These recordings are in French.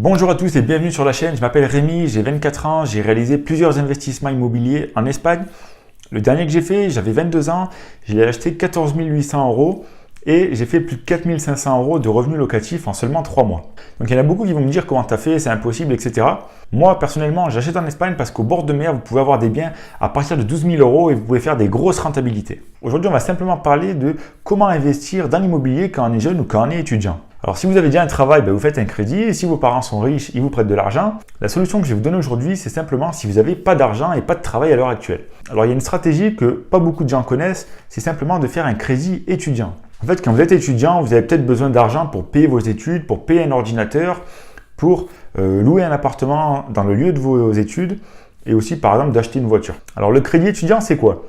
Bonjour à tous et bienvenue sur la chaîne, je m'appelle Rémi, j'ai 24 ans, j'ai réalisé plusieurs investissements immobiliers en Espagne. Le dernier que j'ai fait, j'avais 22 ans, je l'ai acheté 14 800 € et j'ai fait plus de 4 500 € de revenus locatifs en seulement 3 mois. Donc il y en a beaucoup qui vont me dire comment tu as fait, c'est impossible, etc. Moi personnellement, j'achète en Espagne parce qu'au bord de mer, vous pouvez avoir des biens à partir de 12 000 € et vous pouvez faire des grosses rentabilités. Aujourd'hui, on va simplement parler de comment investir dans l'immobilier quand on est jeune ou quand on est étudiant. Alors si vous avez déjà un travail, vous faites un crédit et si vos parents sont riches, ils vous prêtent de l'argent. La solution que je vais vous donner aujourd'hui, c'est simplement si vous n'avez pas d'argent et pas de travail à l'heure actuelle. Alors il y a une stratégie que pas beaucoup de gens connaissent, c'est simplement de faire un crédit étudiant. En fait, quand vous êtes étudiant, vous avez peut-être besoin d'argent pour payer vos études, pour payer un ordinateur, pour louer un appartement dans le lieu de vos études et aussi par exemple d'acheter une voiture. Alors le crédit étudiant, c'est quoi ?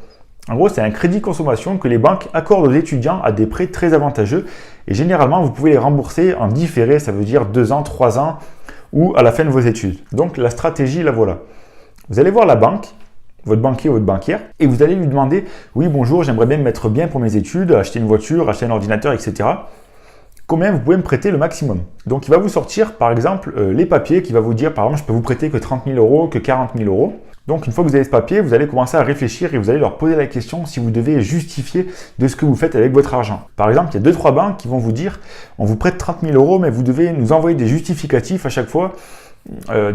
En gros, c'est un crédit consommation que les banques accordent aux étudiants à des prêts très avantageux et généralement, vous pouvez les rembourser en différé, ça veut dire 2 ans, 3 ans ou à la fin de vos études. Donc, la stratégie, la voilà. Vous allez voir la banque, votre banquier ou votre banquière et vous allez lui demander « Oui, bonjour, j'aimerais bien me mettre bien pour mes études, acheter une voiture, acheter un ordinateur, etc. » Combien vous pouvez me prêter le maximum? Donc, il va vous sortir, par exemple, les papiers qui va vous dire, par exemple, je peux vous prêter que 30 000 €, que 40 000 €. Donc, une fois que vous avez ce papier, vous allez commencer à réfléchir et vous allez leur poser la question si vous devez justifier de ce que vous faites avec votre argent. Par exemple, il y a 2-3 banques qui vont vous dire, on vous prête 30 000 €, mais vous devez nous envoyer des justificatifs à chaque fois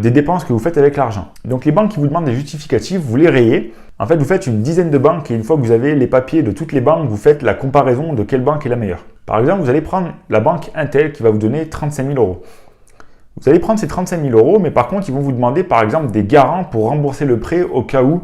des dépenses que vous faites avec l'argent. Donc, les banques qui vous demandent des justificatifs, vous les rayez. En fait, vous faites une dizaine de banques et une fois que vous avez les papiers de toutes les banques, vous faites la comparaison de quelle banque est la meilleure. Par exemple, vous allez prendre la banque Intel qui va vous donner 35 000 €. Vous allez prendre ces 35 000 €, mais par contre, ils vont vous demander par exemple des garants pour rembourser le prêt au cas où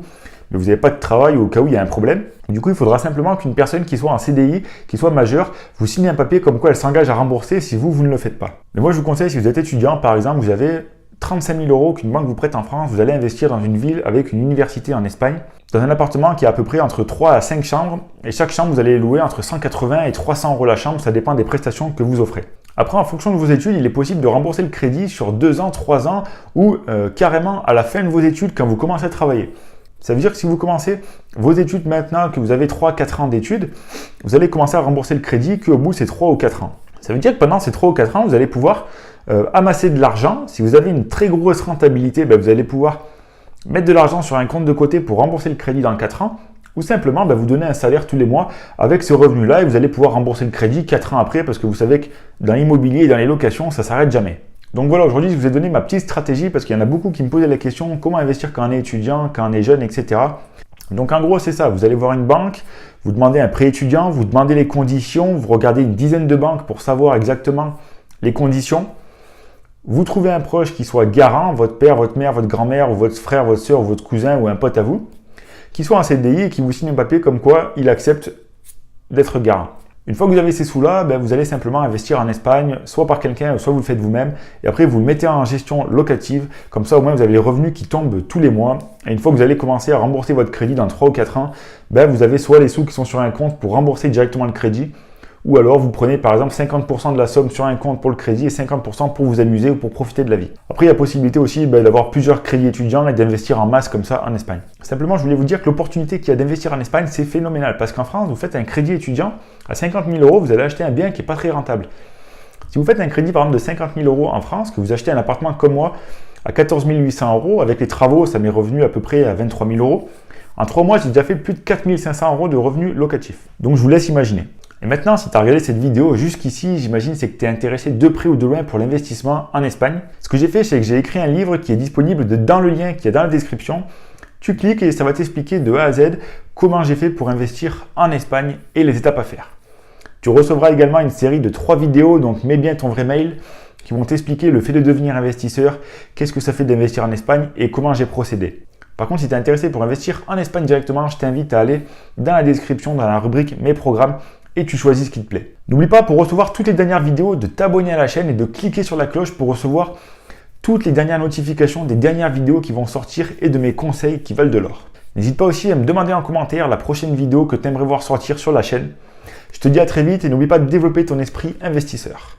vous n'avez pas de travail ou au cas où il y a un problème. Du coup, il faudra simplement qu'une personne qui soit en CDI, qui soit majeure, vous signe un papier comme quoi elle s'engage à rembourser si vous ne le faites pas. Mais moi, je vous conseille, si vous êtes étudiant, par exemple, vous avez 35 000 € qu'une banque vous prête en France, vous allez investir dans une ville avec une université en Espagne, dans un appartement qui est à peu près entre 3 à 5 chambres, et chaque chambre, vous allez louer entre 180 et 300 € la chambre, ça dépend des prestations que vous offrez. Après, en fonction de vos études, il est possible de rembourser le crédit sur 2 ans, 3 ans ou carrément à la fin de vos études quand vous commencez à travailler. Ça veut dire que si vous commencez vos études maintenant, que vous avez 3-4 ans d'études, vous allez commencer à rembourser le crédit qu'au bout, c'est 3 ou 4 ans. Ça veut dire que pendant ces 3 ou 4 ans, vous allez pouvoir amasser de l'argent. Si vous avez une très grosse rentabilité, vous allez pouvoir mettre de l'argent sur un compte de côté pour rembourser le crédit dans 4 ans. Ou simplement, vous donnez un salaire tous les mois avec ce revenu-là et vous allez pouvoir rembourser le crédit 4 ans après parce que vous savez que dans l'immobilier et dans les locations, ça ne s'arrête jamais. Donc voilà, aujourd'hui, je vous ai donné ma petite stratégie parce qu'il y en a beaucoup qui me posaient la question comment investir quand on est étudiant, quand on est jeune, etc. Donc en gros, c'est ça. Vous allez voir une banque, vous demandez un prêt étudiant, vous demandez les conditions, vous regardez une dizaine de banques pour savoir exactement les conditions. Vous trouvez un proche qui soit garant, votre père, votre mère, votre grand-mère ou votre frère, votre soeur ou votre cousin ou un pote à vous, qui soit en CDI et qui vous signe un papier comme quoi il accepte d'être garant. Une fois que vous avez ces sous-là, vous allez simplement investir en Espagne, soit par quelqu'un, soit vous le faites vous-même. Et après, vous le mettez en gestion locative. Comme ça, au moins, vous avez les revenus qui tombent tous les mois. Et une fois que vous allez commencer à rembourser votre crédit dans 3 ou 4 ans, vous avez soit les sous qui sont sur un compte pour rembourser directement le crédit, ou alors vous prenez par exemple 50% de la somme sur un compte pour le crédit et 50% pour vous amuser ou pour profiter de la vie. Après, il y a possibilité aussi d'avoir plusieurs crédits étudiants et d'investir en masse comme ça en Espagne. Simplement, je voulais vous dire que l'opportunité qu'il y a d'investir en Espagne, c'est phénoménal. Parce qu'en France, vous faites un crédit étudiant à 50 000 €, vous allez acheter un bien qui n'est pas très rentable. Si vous faites un crédit par exemple de 50 000 € en France, que vous achetez un appartement comme moi à 14 800 €, avec les travaux, ça m'est revenu à peu près à 23 000 €. En 3 mois, j'ai déjà fait plus de 4 500 € de revenus locatifs. Donc, je vous laisse imaginer. Et maintenant, si tu as regardé cette vidéo jusqu'ici, j'imagine c'est que tu es intéressé de près ou de loin pour l'investissement en Espagne. Ce que j'ai fait, c'est que j'ai écrit un livre qui est disponible dans le lien qui est dans la description. Tu cliques et ça va t'expliquer de A à Z comment j'ai fait pour investir en Espagne et les étapes à faire. Tu recevras également une série de 3 vidéos, donc mets bien ton vrai mail, qui vont t'expliquer le fait de devenir investisseur, qu'est-ce que ça fait d'investir en Espagne et comment j'ai procédé. Par contre, si tu es intéressé pour investir en Espagne directement, je t'invite à aller dans la description, dans la rubrique Mes programmes, et tu choisis ce qui te plaît. N'oublie pas pour recevoir toutes les dernières vidéos de t'abonner à la chaîne et de cliquer sur la cloche pour recevoir toutes les dernières notifications des dernières vidéos qui vont sortir et de mes conseils qui valent de l'or. N'hésite pas aussi à me demander en commentaire la prochaine vidéo que tu aimerais voir sortir sur la chaîne. Je te dis à très vite et n'oublie pas de développer ton esprit investisseur.